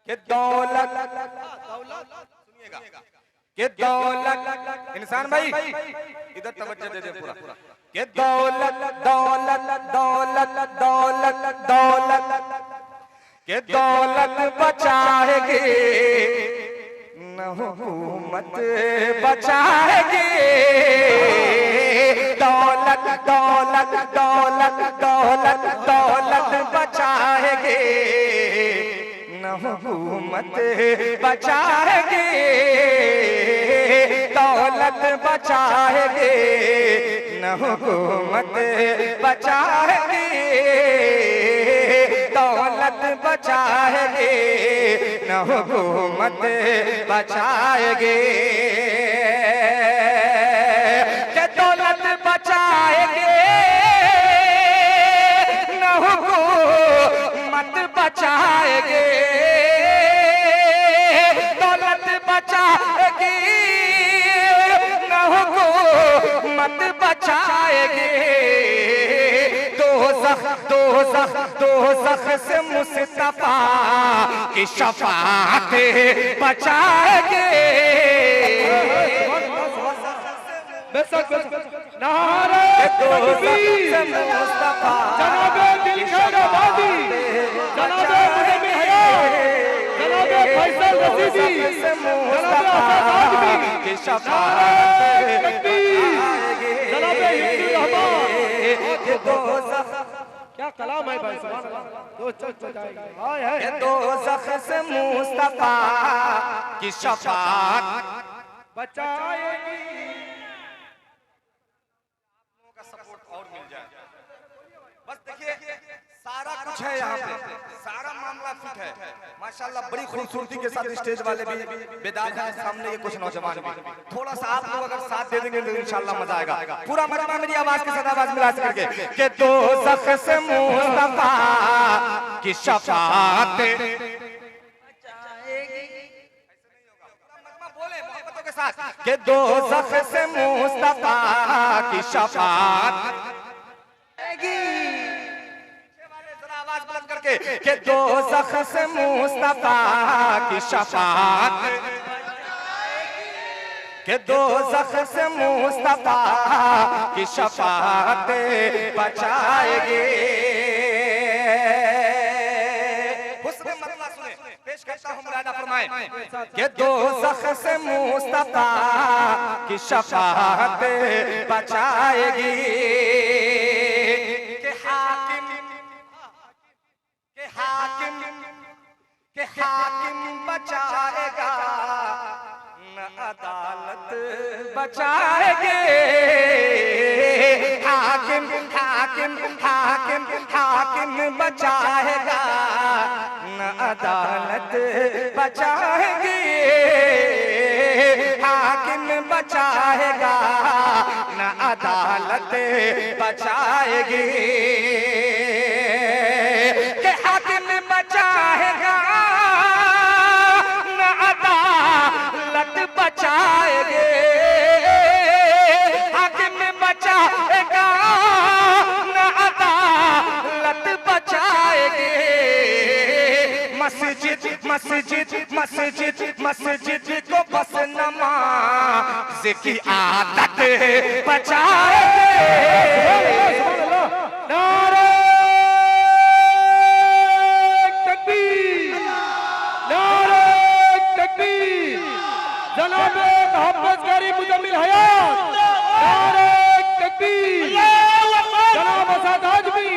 कि दौलत सुनिएगा कि दौलत इंसान भाई इधर तवज्जो दे दे पूरा कि दौलत दौलत दौलत दौलत दौलत कि दौलत बचाएगी न हुकूमत बचाएगी। दौलत दौलत दौलत दौलत दौलत बचाएगी न हुकूमत बचाएगी। दौलत बचाएगी न हुकूमत बचाएगी। दौलत बचाएगी न हुकूमत बचाएगी। कि दौलत बचाएगी न हुकूमत बचाएगी। दौलत बचाएगी न हुकूमत बचाएगी। दोज़ख से मुस्तफा की शफाअत बचाएगी। नारे तकबीर जनाबे दिलखैर आबादी जनाबे मुजम्मिल हयात जनाबे फैसल रशीदी जनाबे आजाद आदमी की शफाअत तकबीर जनाबे हिफ्जुर रहमान। क्या कलाम है भाई सुभान अल्लाह। हाय हाय दोज़ख से मुस्तफा की शफाअत बचाएगी। का सपोर्ट और मिल जाए। बस देखिए सारा कुछ है यहाँ पे, सारा मामला फिट है माशाल्लाह। बड़ी खूबसूरती के साथ स्टेज वाले भी बेदार हैं, सामने ये कुछ नौजवान भी। थोड़ा सा आप लोग अगर साथ दे देंगे तो इंशाल्लाह मजा आएगा। पूरा मजमा मेरी आवाज के साथ आवाज मिला करके कि दोज़ख से मुस्तफा की शफाअत कि दोज़ख से मुस्तफा की शफाअत आवाज बुलंद करके कि दोज़ख से मुस्तफा की शफाअत कि दोज़ख से मुस्तफा की शफाअत बचाएगी। पेश करता हूं मुरादा फरमाए कि दोज़ख से मुस्तफा की शफाअत बचाएगी। कि हाकिम बचाएगा न अदालत बचाएगी। हाकिम हाकिम हाकिम हाकिम बचाएगा न अदालत बचाएगी। हाकिम बचाएगा न अदालत बचाएगी। कि हाकिम बचाएगा न अदालत बचाएगी। हाकिम बचाएगा न अदालत बचाएगी। मस्जिद मस्जिद मस्जिद मस्जिद को बस नमाज की आदत बचाएगी। नारे तकबीर नारे तकबीर जनाबे मोहम्मद कारी मुजम्मिल हयात नारे तकबीर जनाब आजाद आदमी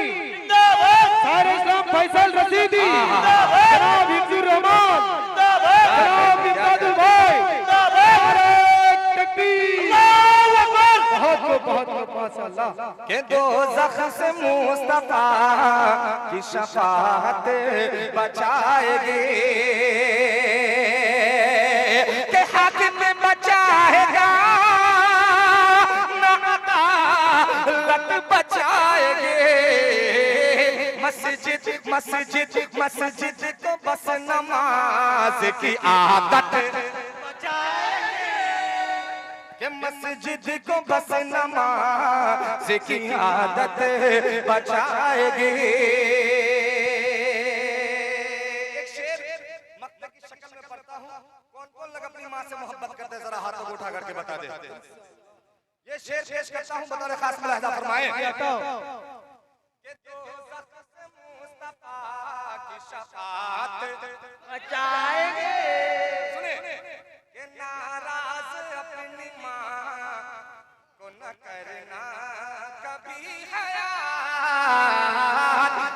सारे इस्लाम फैसल रशीदी जनाब हिफ्जुर रहमान जनाब इमदादुल भाई नारे तकबीर बहुत माशाअल्लाह। कि दोज़ख से मुस्तफा की शफाअत बचाएगी। कि हाकिम बचाएगा न अदालत बचाएगी। मस्जिद मस्जिद मस्जिद को बस नमाज की आदत कि मस्जिद को बस नमाज की आदत बचाएगी। एक शेर शेर पेश करता हूँ, बतौर खास मुलाहिजा फरमाएं कि दोज़ख से मुस्तफा की शफाअत बचाएंगे। सुने कि नाराज अपनी माँ को न करना कभी हयात,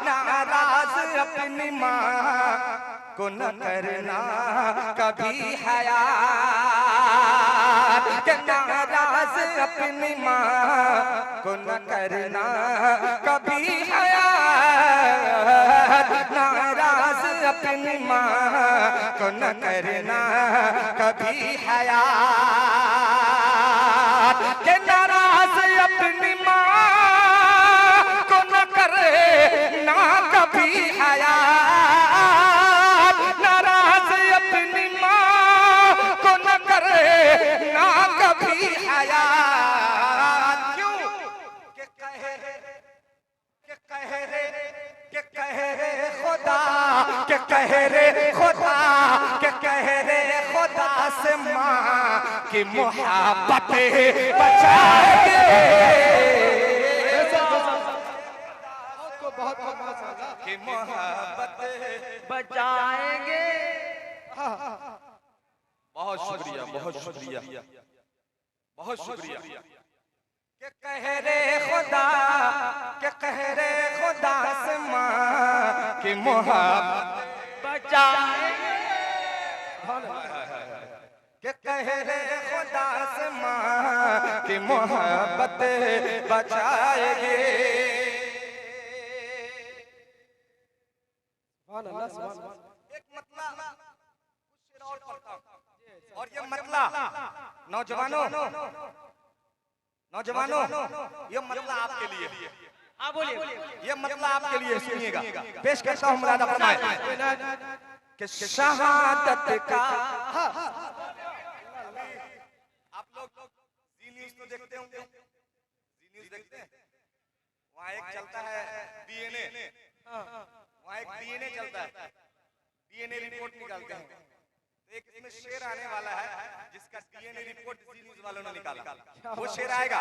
नाराज अपनी माँ को न करना कभी हयात, कि नाराज अपनी माँ को न करना कभी हयात, नाराज अपनी माँ को न करना कभी हयात, कि नाराज अपनी माँ को न करना कभी हयात, नाराज अपनी माँ को न करना कभी हयात। क्यों? कि कहे रे खुदा, के कहे रे खुदा, के कहे रे खुदा से माँ की मोहब्बत बचाएंगे। बहुत बहुत माशाअल्लाह की मोहब्बत बचाएंगे। बहुत शुक्रिया, बहुत शुक्रिया, बहुत शुक्रिया। के कहे रे खुदा, के कहे रे खुदा से माँ की मोहब्बत बचाएंगे। के कहे रे खुदा से माँ की मोहब्बत बचाएंगे। एक मतला शेर और पढ़ता हूं, और ये मतला नौजवानों, नौजवानों, ये मतला आपके लिए, हाँ बोलिए। ये मतला आपके लिए, सुनिएगा। पेश करता हूं मुरादा फरमाए कि शहादत का, आप लोग जी न्यूज़ तो देखते होंगे, जी न्यूज़ देखते हैं, वहाँ एक चलता है डीएनए, वहाँ एक डीएनए चलता है, डीएनए रिपोर्ट निकालते हैं। तो एक इसमें शेर आने वाला है जिसका डीएनए रिपोर्ट जी न्यूज़ वालों ने निकाला। वो शेर आएगा,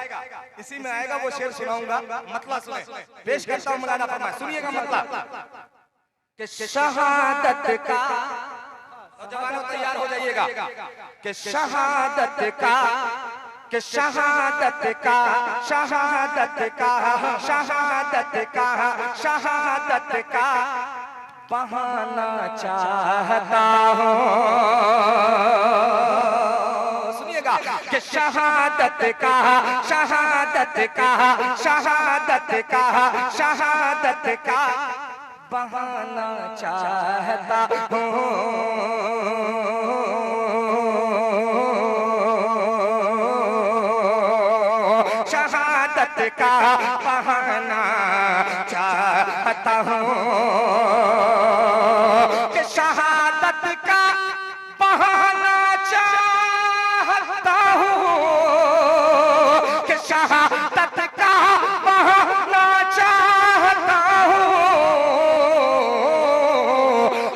इसी में आएगा, वो शेर सुनाऊंगा। मतला सुने, पेश करता हूँ मुरादा फरमाए, सुनिएगा मतला कि शहादत का, नौजवानों तैयार हो जाइएगा, कि शहादत का, कि शहादत का, शहादत का, शहादत का, शहादत का बहाना चाहता हूँ। सुनिएगा कि शहादत का, शहादत का, शहादत का, शहादत का बहाना चाहता हूँ। शहादत का बहाना चाहता हूँ, कि शहादत का बहाना चाहता हूँ, कि शहादत का बहाना चाहता हूँ।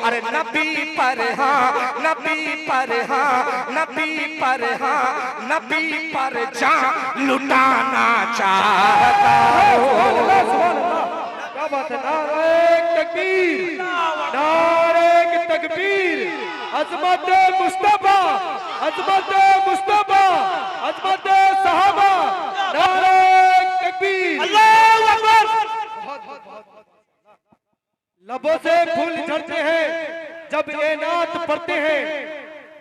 अरे नबी पर हाँ, नबी पर हाँ, नबी पर हाँ, नबी पर जान लुटाना चाहता हूँ। क्या बात है, नारे तकबीर, नारे तकबीर, अज़मत मुस्तफा, अज़मत मुस्तफा, अज़मत सहाबा, नारे तकबीर, अल्लाहू अकबर। लबों से फूल झड़ते हैं जब ये नात पढ़ते हैं,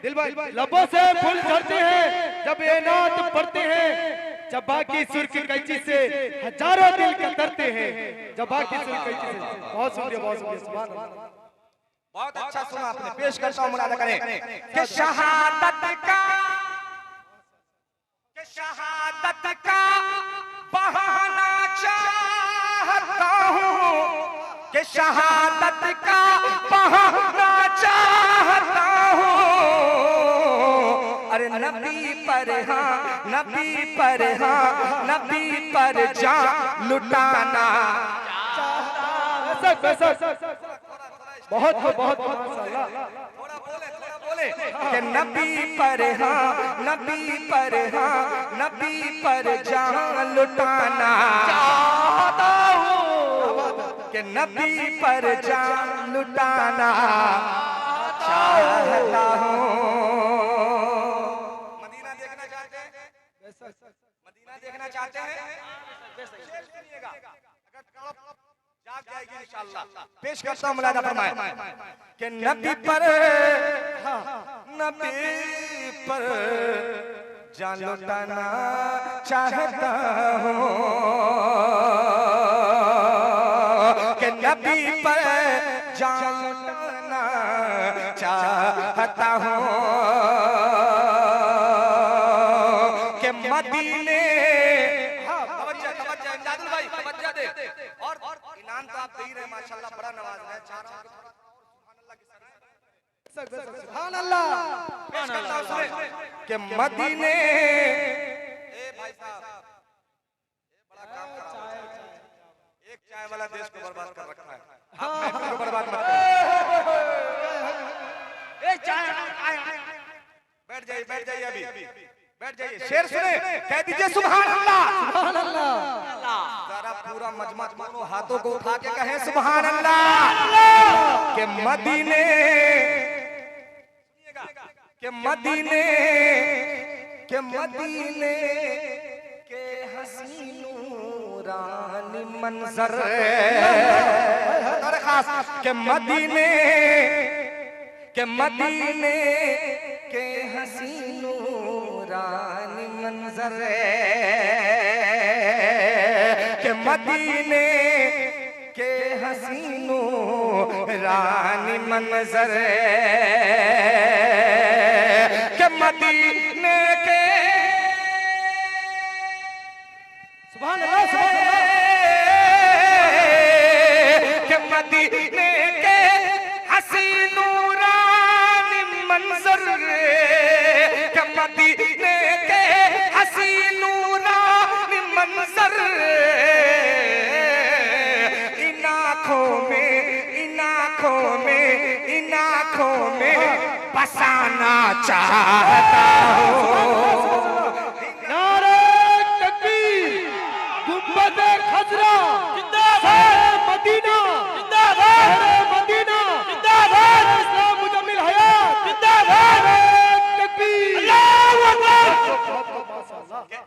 दिल भाई, लबों से फूल झड़ते हैं जब ये नात पढ़ते हैं, जब बाकी सुर की कैंची से हजारों दिल कतरते हैं, जब बाकी सुर की कैंची से। बहुत शुक्रिया, बहुत शुक्रिया, सुभान अल्लाह। बहुत अच्छा सुना आपने, पेश करता हूँ मुरादा करें कि शहादत का, कि शहादत का बहाना चाहता हूँ, कि शहादत का बहाना चाहता हूँ। अरे नबी पर हाँ, नबी पर हाँ, नबी पर जान लुटाना। बहुत बहुत माशाअल्लाह। थोड़ा बोले कि नबी पर हाँ, नबी पर, हाँ नबी पर जान लुटाना चाहता हूँ कि नबी पर जान लुटाना चाहता हूँ। मदीना देखना चाहते हैं? मदीना देखना चाहते हैं? अगर तड़प जाग जाएगी इंशाअल्लाह। पेश करता हूँ मुलादा फरमाए कि नबी पर जान लुटाना चाहता हूँ कि नबी पर जान लुटाना चाहता हूँ कि मदीने और इनाम तो आप दे ही रहे माशाल्लाह, बड़ा नवाज है। सुभान अल्लाह के मदीने। ए भाई साहब बड़ा काम कर रहा है, एक चाय वाला देश को बर्बाद कर रखा है, आप महफिल को बर्बाद मत करो। ए चाय बैठ जाइए अभी बैठ जाइए। शेर सुने, कह दीजिए सुभान अल्लाह। सुभान अल्लाह। जरा पूरा मजमा दोनों हाथों को उठा के कहें सुभान अल्लाह। के मदीने, के मदीने, के मदीने के हसीनूरानी मंजर खास के मदीने, के मदीने के हसीनूरानी मंजर के मदीने के हसीनूरानी मंजर के मदीने के। सुभान अल्लाह, सुभान अल्लाह। के मदीने के हसीनूरानी मंजर के मदीने के हसीनूरानी मंजर इन आँखों में, इन आँखों में, इन आँखों में बसाना चाहता हूँ। नारे तकबीर, गुंबद-ए खजरा जिंदाबाद, मदीना जिंदाबाद, मदीना जिंदाबाद, इस्लाम मुजम्मिल हयात जिंदाबाद, तकबीर, अल्लाहू अकबर।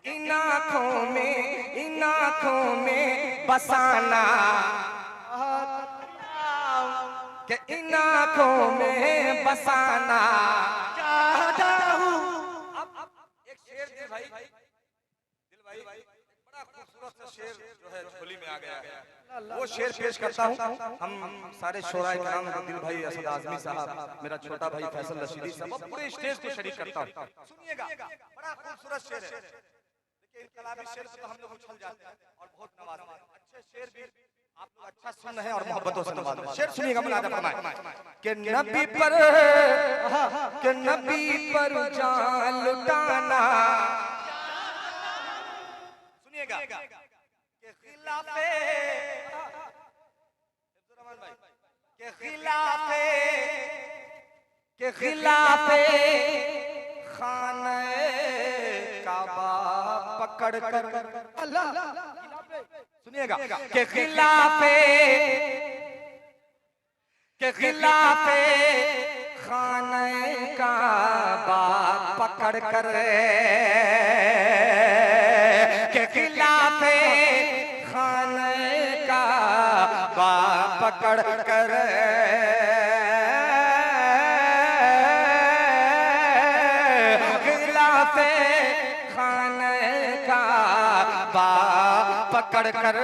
इन आँखों में, इन आँखों में बसाना के इन आँखों में बसाना चाहता हूँ। अब एक शेर दिल भाई, दिल भाई बड़ा खूबसूरत सा शेर जो है झोली में आ गया है, वो शेर पेश करता हूँ। हम सारे शोराए कराम, दिल भाई असद आजमी साहब, मेरा छोटा भाई फैसल रशीदी साहब, पूरे स्टेज को शरीक करता हूँ। सुनिएगा, बड़ा खूबसूरत शेर है। देखिए इनकलाबी शेर से तो हम लोग उछल जाते हैं और बहुत नवाजते हैं। अच्छे शेर भी आप लोग अच्छा सुन रहे हैं और मोहब्बतों से नवाज रहे हैं। शेर सुनिएगा मुलादा फरमाए कि नबी पर, के नबी पर जान लुटाना। सुनिएगा के खिलाफे, के खिलाफे, के खिलाफे खाने काबा पकड़ कर अल्लाह। सुनिएगा के खिलाफे, के खिलाफे खाने काबा पकड़ कर के खिलाफे खाने काबा पकड़ कर खिलाफे खाने काबा पकड़ कर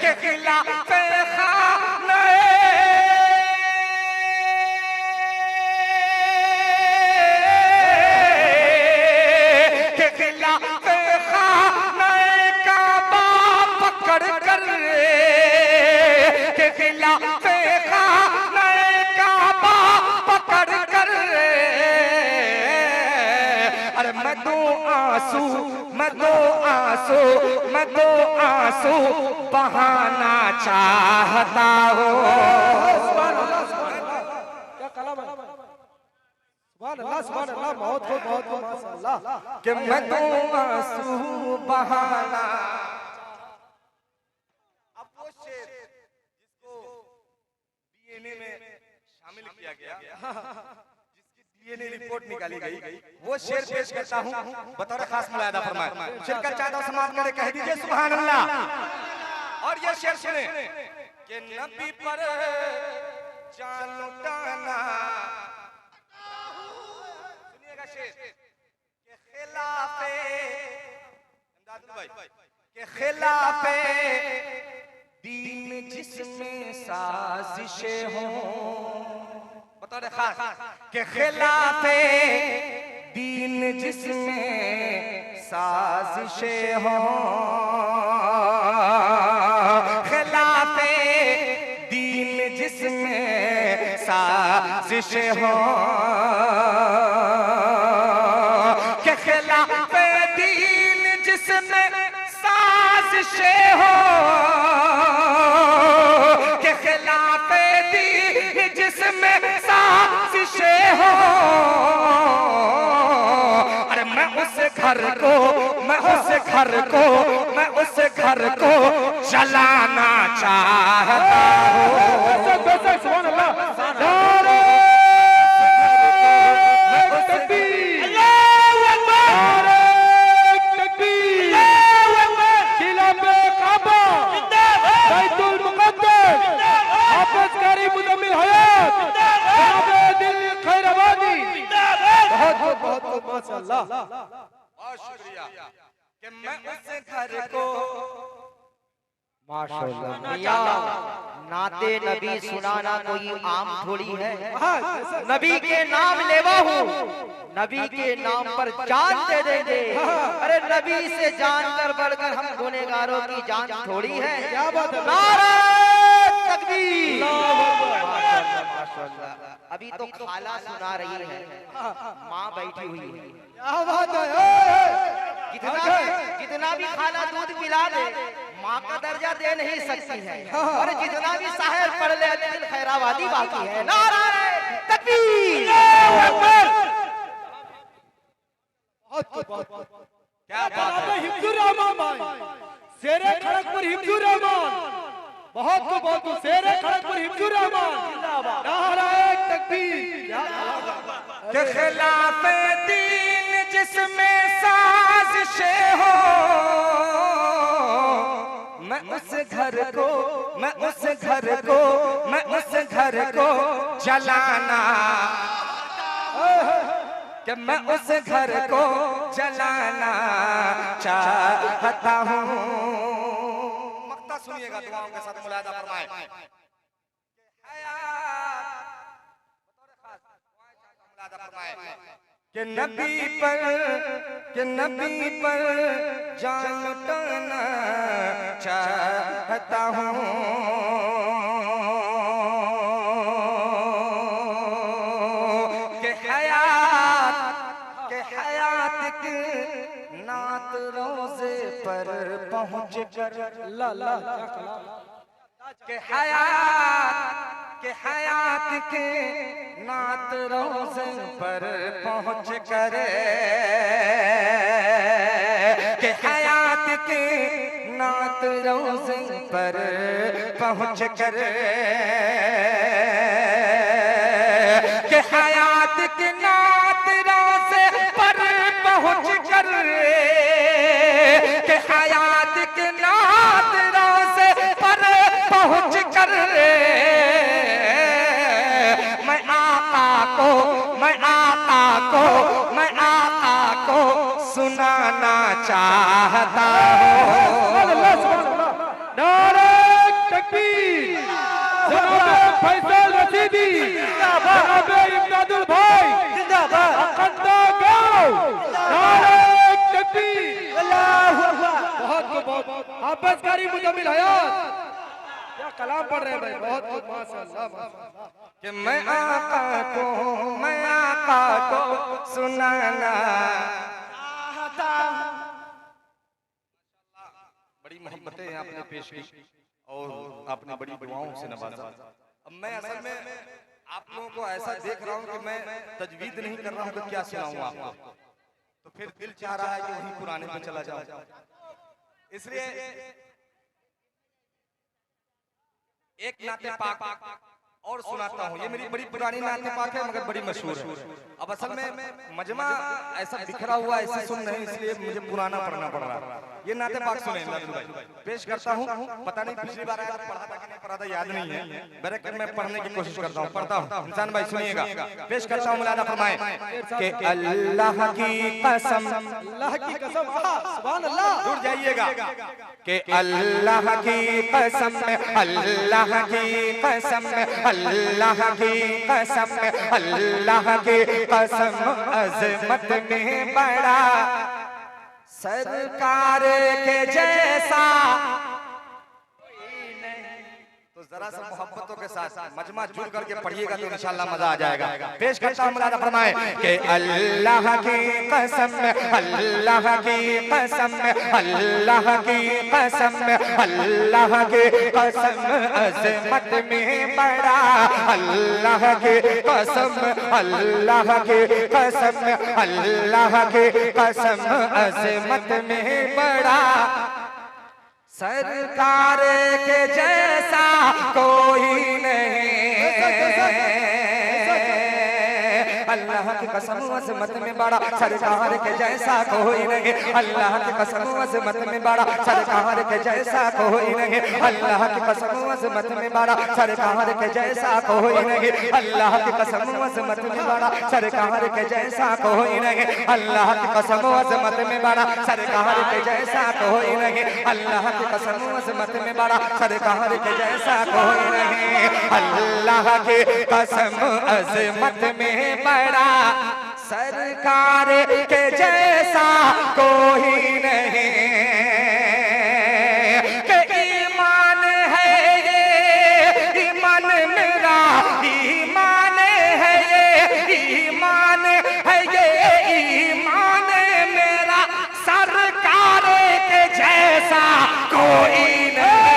के खिलाफे खाने के खिलाफे खाने काबा पकड़ कर के खिलाफे खाने काबा पकड़ कर अरे मैं दो आंसू, मैं दो आंसू, मैं दो आंसू बहाना चाहता हूँ। क्या कलाम है। कि मैं दूं आंसू बहाना। अब वो शेर जिसको डीएनए में शामिल किया गया, जिसकी डीएनए रिपोर्ट निकाली गई, वो शेर पेश करता हूं बतौर खास मुलाहिदा फरमाए। शेर का चादर समाप्त करे कह दीजिए सुभान अल्लाह। और ये शेर सुने कि नबी पर जान लुटाना, सुनिएगा शेर, के खिलाफे भाई के खिलाफे दीन जिसमें साजिशें हों, बता रहे खास के खिलाफे दीन जिसमें साजिशें हों, खिलाफे दीन जिसमें साजिशें हों, के खिलाफे दीन जिसमें साजिशें हों, के खिलाफे दीन जिसमें साजिशें हों। अरे मैं उस घर को जलाना चाहता हूँ। सुभान अल्लाह। बहुत शुक्रिया कि मैं उस घर को माशाअल्लाह। नाते नबी सुनाना कोई आम थोड़ी है, नबी के नाम लेवा हूँ, नबी के नाम पर जान दे देंगे। अरे नबी से जान कर बढ़कर हम गुनहगारों की जान थोड़ी है। क्या बात है? नारे तकबीर। अभी तो खाला सुना रही है, माँ बैठी हुई है। क्या बात है? जितना भी खाला दूध पिला दे, माँ का दर्जा दे नहीं सकती है। और जितना भी साहिर पढ़ ले, दिल खैराबादी बाकी है। नारे तकबीर। क्या बात है? हिफ्जुर रहमान शेरे खड़गपुर हिफ्जुर रहमान, बहुत शेरे खड़गपुर हिफ्जुर रहमान। नारे तकबीर। के खिलाफे दीन जिसमें साजिशें हो, मैं उस घर को जलाना, कि मैं उस घर को जलाना चाहता हूँ। मक्ता सुनिएगा, दुआओं के साथ मुलाहिदा फरमाए। कि नबी पर जान लुटाना चाहता हूँ, कि हयात की नात रोज़े पर पहुँच कर, के हयात के नात रोज़े पर पहुँच कर, के हयात के नात रोज़े पर पहुँच कर, के हयात के नात रोज़े पर पहुँच कर, के हयात के नात रोज़े पर पहुँच कर, मैं आका को सुनाना चाहता हूँ। नारे तकबीर। जनाब फैसल रशीदी, जनाब इमदादुल भाई, अखंडा गाँव। नारे तकबीर। बहुत हाफिज कारी मुजम्मिल हयात, क्या कलाम पढ़ रहे हैं भाई। बहुत माशाअल्लाह। कि मैं आका को सुनाना चाहता हूं। बड़ी मोहब्बतें आपने पेश की और आपने बड़ी दुआओं से नवाजा। अब मैं असल में आप लोगों को ऐसा देख रहा हूं कि मैं तजवीद नहीं कर रहा हूं तो क्या सुनाऊं आपको। तो फिर दिल चाह रहा है कि वही पुराने पे चला जाओ। इसलिए एक नाते पाक और सुनाता हूँ। ये मेरी बड़ी पुरानी नाते पाक है मगर बड़ी मशहूर है। अब असल में मजमा ऐसा बिखरा हुआ ऐसे सुन नहीं, इसलिए मुझे पुराना पढ़ना पड़ रहा है। ये नाते पाक सुने भाई, पेश करता हूँ। पता नहीं पिछली बार आया पढ़ा था कि नहीं पढ़ा था, याद नहीं है। बरक मैं पढ़ने की कोशिश करता हूँ, पढ़ता हूँ। इंसान भाई सुनिएगा, पेश करता हूँ। मुलादा फरमाए कि अल्लाह की कसम, अल्लाह की कसम, सुभान अल्लाह। जुड़ जाइएगा कि अल्लाह की कसम, अल्लाह की कसम, अल्लाह की कसम, अल्लाह की कसम, अज़मत में बड़ा सरकार के जैसा। तो जरा सा मोहब्बतों के साथ मजमा जुड़ करके पढ़िएगा तो इंशाअल्लाह मजा आ जाएगा। पेश करता हूं, मुलादा फरमाए कि अल्लाह की कसम, अल्लाह की कसम, अल्लाह की कसम, अल्लाह की कसम, अज़मत में बड़ा अल्लाह की कसम, अल्लाह की कसम, अल्लाह की कसम, अज़मत में बड़ा सरकार के जैसा कोई नहीं। अल्लाह की कसम अज़मत में बड़ा सरकार के जैसा कोई नहीं। अल्लाह की कसम अज़मत में बड़ा सरकार के जैसा कोई नहीं। अल्लाह की कसम अज़मत में बड़ा सरकार के जैसा कोई नहीं। अल्लाह की कसम अज़मत में बड़ा सरकार के जैसा कोई नहीं। अल्लाह की कसम अज़मत में बड़ा सरकार के जैसा कोई नहीं। अल्लाह की कसम अज़मत में बड़ा सरकार के जैसा कोई नहीं। अल्लाह की कसम अज़मत में बड़ा सरकार के जैसा कोई नहीं। कि ईमान है ये ईमान मेरा, ईमान है ये ईमान है ये ईमान मेरा, सरकार के जैसा कोई नहीं।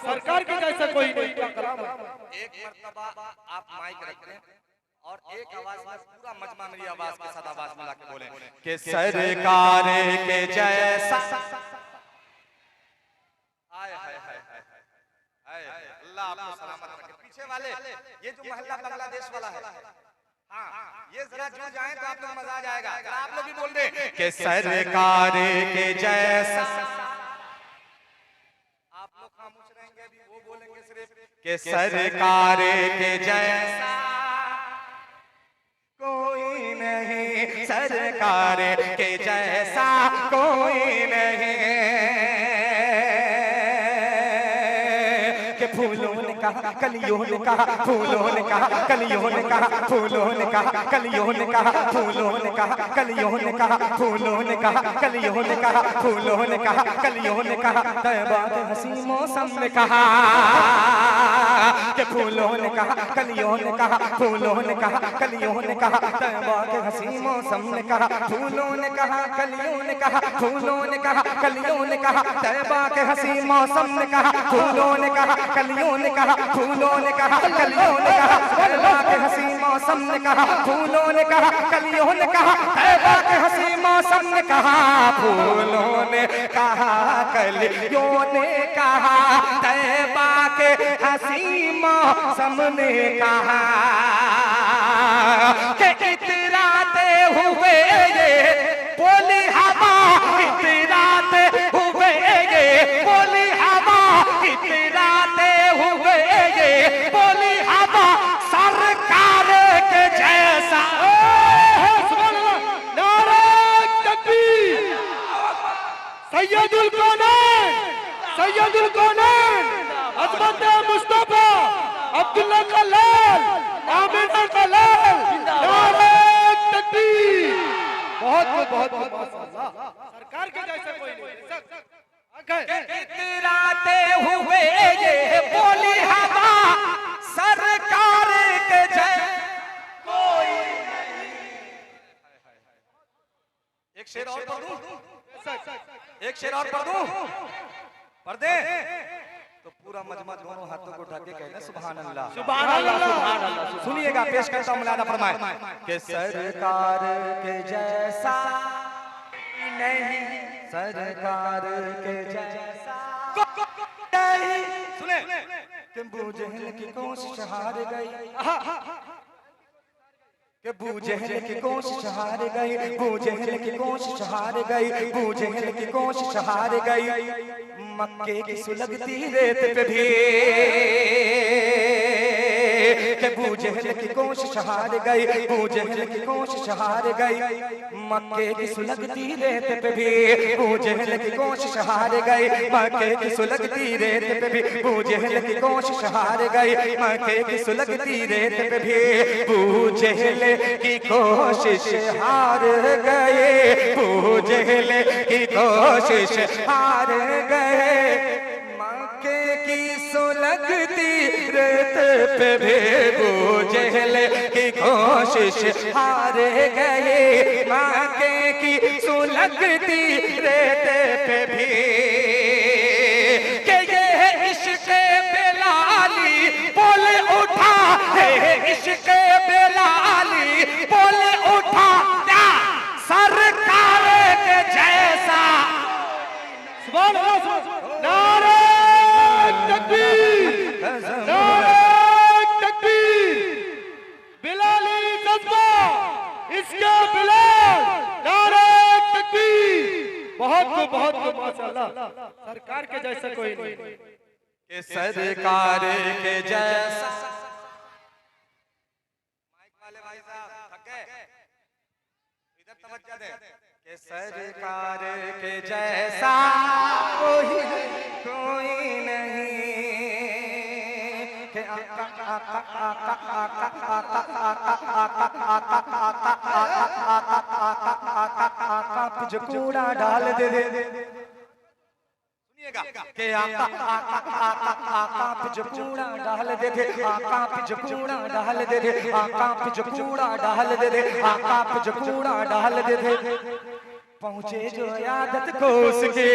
सरकार के जैसा कोई नहीं। एक मर्तबा आप माइक रखें और एक आवाज में पूरा मजमा मेरी आवाज के साथ आवाज मिला के बोले कि सरकार के जैसा। हाय हाय हाय हाय हाय, अल्लाह आपको सलामत रखे। पीछे वाले ये जो मोहल्ला बांग्लादेश वाला है, हाँ ये जरा जुड़ जाए तो आप लोग मजा आ जाएगा। अगर आप लोग भी बोल दे कि सरकार के जैसा, आप लोग खामोश रहेंगे अभी, वो बोलेंगे सिर्फ कि सरकार के जैसा कोई नहीं, सरकार के जैसा कोई नहीं। कि फूलों ने कहा, कलियों ने कहा, फूलों ने कहा, कलियों ने कहा, फूलों ने कहा, कलियों ने कहा, फूलों ने कहा, कलियों ने कहा, फूलों ने कहा, कलियों ने कहा, फूलों ने कहा, कलियों ने कहा, तैबा के हसी मौसम ने कहा। कि फूलों ने कहा, कलियों ने कहा, फूलों ने कहा, कलियों ने कहा, तैबा के हसी मौसम ने कहा। फूलों ने कहा, कलियों ने कहा, फूलों ने कहा, कलियों ने कहा, तैबा के हसी मौसम ने कहा। फूलों ने कहा, कलियों ने कहा, फूलों ने कहा, कलियों ने कहा, तैबा के हसी मौसम ने कहा। फूलों ने कहा, कलियों ने कहा, तैबा के हसी मौसम ने कहा। फूलों ने कहा, कलियों ने कहा, तैबा के हसी मौसम ने कहा। कि इतराते हुए ये बोली हवा, इतराते हुए ये बोली हवा, इतराते हुए ये बोली हवा, सरकार के जैसा। सैयदुल कौनैन, सैयदुल कौनैन, अज़मत मुस्तफा, अब्दुल्ला का लाल, आमिना का लाल, नारे तकबीर। बहुत माशाअल्लाह, सरकार के जैसा कोई नहीं। इतराते हुए ये बोली हवा, सरकार शेर और पढ़ दूं? एक शेर और पढ़ दूं? पढ़ दे तो पूरा मजमा दोनों हाथों को उठा के कहना सुभान अल्लाह। सुभान अल्लाह, सुभान अल्लाह। सुनिएगा, पेश करता हूं मौलाना फरमाए कि सरकार के जैसा नहीं, सरकार के जैसा नहीं। सुने कि बूझने की कोशिश हार गई, कि बूझने की कोशिश हार गई, बूझने की कोशिश हार गई, बूझने की कोशिश हार गई। मक्के की सुलगती रेत पे भी कि बूझने की कोशिश हार गई, बूझने की कोशिश हार गई। मक्के की सुलगती रेत पे भी बूझने की कोशिश हार गई, मक्के की सुलगती रेत पे भी बूझने की कोशिश हार गई, मक्के की सुलगती रेत पे भी बूझने की कोशिश हार गए, बूझने की कोशिश हार गए। मक्के की सुलगती रेत पे भी बूझने की कोशिश हार गए, मक्के की सुलगती रेत पे भी। कि ये इश्क़ बेलाली बोल उठा है, इश्क़ बेलाली बोल उठा क्या सरकार के जैसा। सुभान अल्लाह, नारे तकबीर, नारे तकबीर। बिलाली जज्बा, इसका बिलाल, नारे तकबीर। बहुत माशाअल्लाह, सरकार के जैसा कोई नहीं। कि सरकार के जैसा। माइक वाले भाई साहब थक गए, इधर तवज्जो दे। कि सरकार के जैसा कोई नहीं, कि आका आका आका आका आका आका जो कूड़ा डाल दे दे। के आका आका आका आका पे जो कूड़ा डाल दे दे, आका पे जो कूड़ा डाल दे दे, आका पे जो कूड़ा डाल दे दे, आका पे जो कूड़ा डाल दे दे। पहुंचे जो आदत को उसके,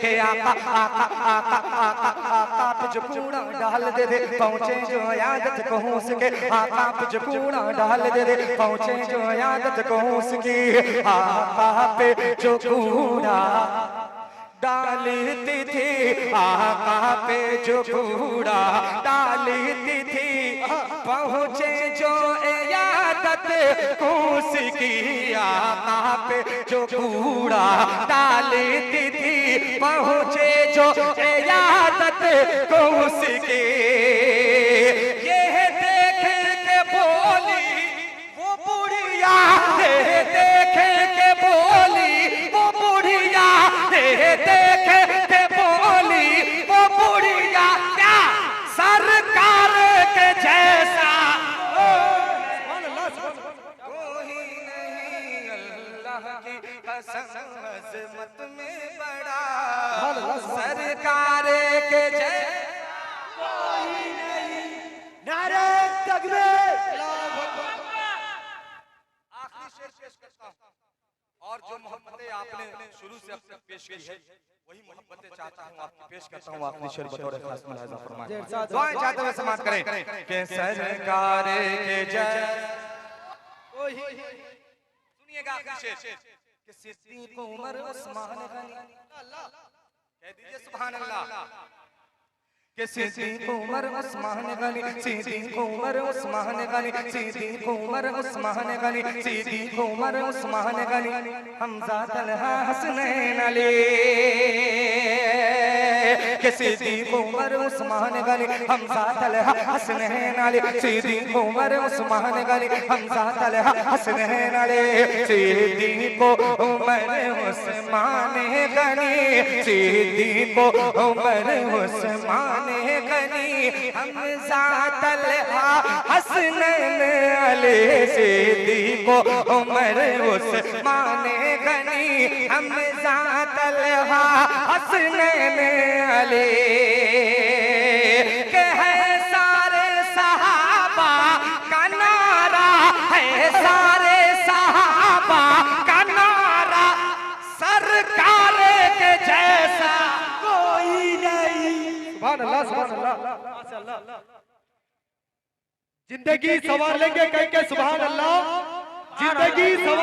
के आका आका आका आका आका पे जो कूड़ा डाल दे दे, पहुंचे जो आदत को उसके, आका पे जो कूड़ा डाल दे दे, पहुंचे जो आदत को उसकी। आका पे जो कूड़ा डालती थी, आका पे जो कूड़ा डालती थी, पहुंचे जो इयादत को उसकी। आका पे जो कूड़ा डालती थी, पहुंचे जो इयादत को उसकी। ये देख के बोली वो बुढ़िया, देख के बोली वो बुढ़िया, देख के बोली वो बुढ़िया क्या सरकार के जैसा कोई नहीं। अल्लाह की कसम अज़मत में बड़ा सरकार के जैसा कोई नहीं। नारे तकबीर। आखिरी शेर पेश करता हूं, और जो मोहब्बतें आपने शुरू से अब तक पेश की है वही मोहब्बतें चाहता हूं आपकी पेश करता हूं। आखिरी शेर बतौर खास मुलाहिजा फरमाएं, दुआएं चाहते हुए समाप्त करें कि सरकार के जय। सुनिएगा आखिरी शेर कि सिद्दीक़ उमर उस्मान गनी, कह दीजिए सुभान अल्लाह। कि सिद्दीक़ उमर उस्मान गनी, सिद्दीक़ उमर उस्मान गनी, सिद्दीक़ उमर उस्मान गनी, सिद्दीक़ उमर उस्मान गनी, हमज़ा तलहा हसनैन अली। कि सिद्दीक़ उमर उस्मान गनी, हमज़ा तलहा हसनैन अली, सिद्दीक़ उमर उस्मान गनी, हमज़ा तलहा हसनैन अली। सिद्दीक़ उमर उस्मान गनी, सिद्दीक़ उमर उस्मान गनी, हमज़ा तलहा हसनैन अली। सिद्दीक़ उमर उस्मान गनी, हमज़ा तलहा हसनैन अली। के है सारे सहाबा का नारा, है सारे सहाबा सुभान अल्लाह सुभान अल्लाह माशाअल्लाह। जिंदगी सवार लेंगे कह के सुभान अल्लाह, जिंदगी सवार